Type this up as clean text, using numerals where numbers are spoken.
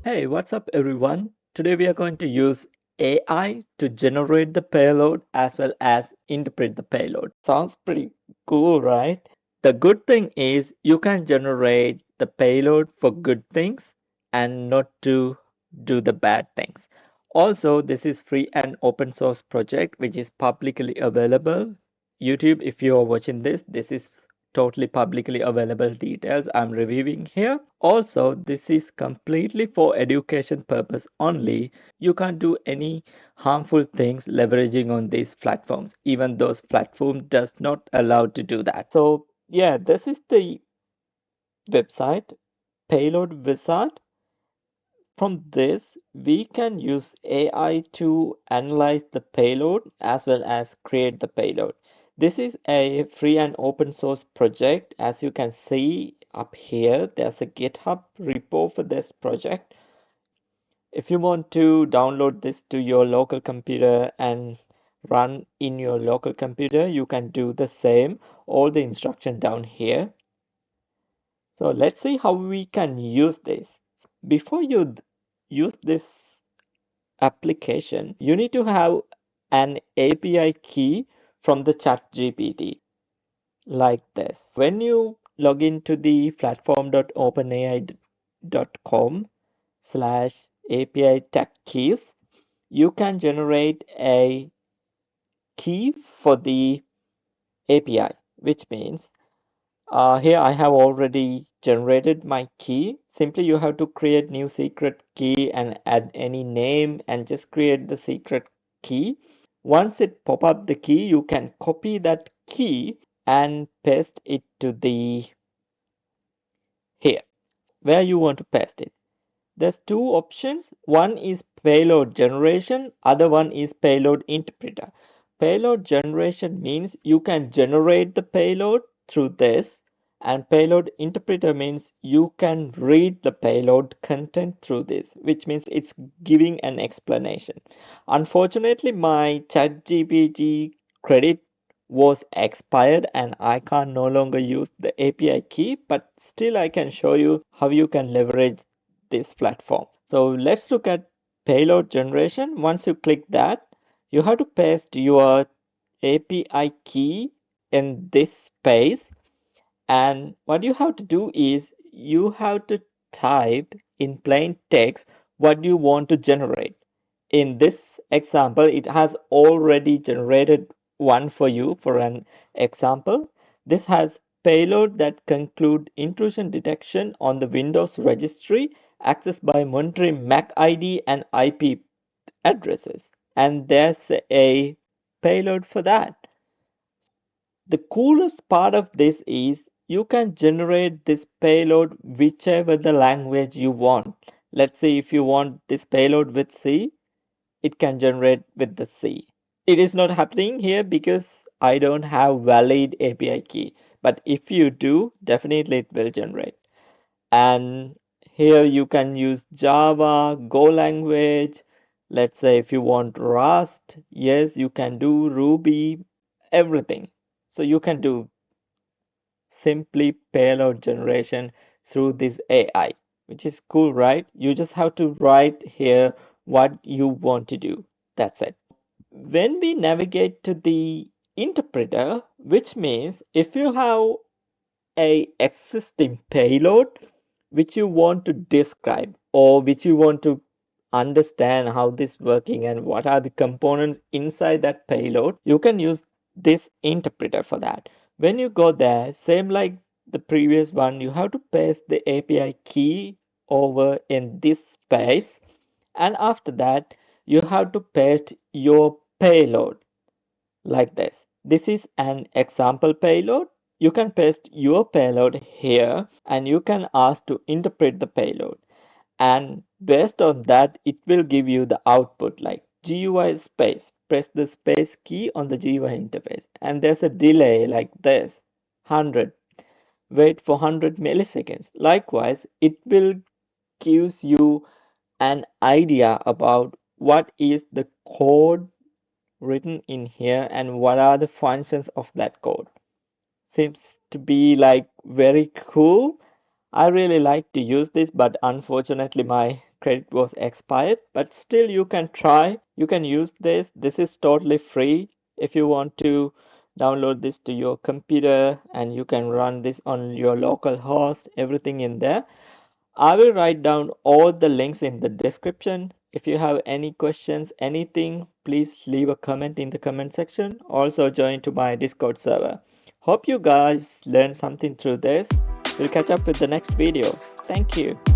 Hey, what's up everyone? Today we are going to use AI to generate the payload as well as interpret the payload. Sounds pretty cool, right? The good thing is you can generate the payload for good things and not to do the bad things. Also, this is free and open source project which is publicly available. YouTube, if you are watching this is totally publicly available details I'm reviewing here. Also, this is completely for education purpose only. You can't do any harmful things leveraging on these platforms, even those platform does not allow to do that. So yeah, this is the website, Payload Wizard. From this, we can use AI to analyze the payload as well as create the payload. This is a free and open source project. As you can see up here, there's a GitHub repo for this project. If you want to download this to your local computer and run in your local computer, you can do the same. All the instruction down here. So let's see how we can use this. Before you use this application, you need to have an API key from the ChatGPT like this. When you log into the platform.openai.com/API tech keys, you can generate a key for the API, which means here I have already generated my key. Simply you have to create new secret key and add any name and just create the secret key. Once it pop up the key, you can copy that key and paste it to the here where you want to paste it. There's two options. One is payload generation, other one is payload interpreter. Payload generation means you can generate the payload through this, and payload interpreter means you can read the payload content through this, which means it's giving an explanation. Unfortunately, my ChatGPT credit was expired and I can no longer use the API key, but still I can show you how you can leverage this platform. So let's look at payload generation. Once you click that, you have to paste your API key in this space. And what you have to do is you have to type in plain text what you want to generate. In this example, it has already generated one for you for an example. This has payload that conclude intrusion detection on the Windows registry accessed by monitoring MAC ID and IP addresses. And there's a payload for that. The coolest part of this is you can generate this payload whichever the language you want. Let's say if you want this payload with C, it can generate with the C. It is not happening here because I don't have valid API key. But if you do, definitely it will generate. And here you can use Java, Go language. Let's say if you want Rust, yes, you can do Ruby, everything. So you can do simply payload generation through this AI, which is cool, right? You just have to write here what you want to do. That's it. When we navigate to the interpreter, which means if you have a existing payload which you want to describe or which you want to understand how this working and what are the components inside that payload, you can use this interpreter for that. When you go there, same like the previous one, you have to paste the API key over in this space, and after that you have to paste your payload like this. This is an example payload. You can paste your payload here and you can ask to interpret the payload. And based on that, it will give you the output like GUI space. Press the space key on the GUI interface. And there's a delay like this 100. Wait for 100 milliseconds. Likewise, it will gives you an idea about what is the code written in here and what are the functions of that code. Seems to be like very cool. I really like to use this, but unfortunately my credit was expired, but still you can try. You can use this. This is totally free. If you want to download this to your computer and you can run this on your local host, everything in there. I will write down all the links in the description. If you have any questions, anything, please leave a comment in the comment section. Also join to my Discord server. Hope you guys learned something through this. We'll catch up with the next video. Thank you.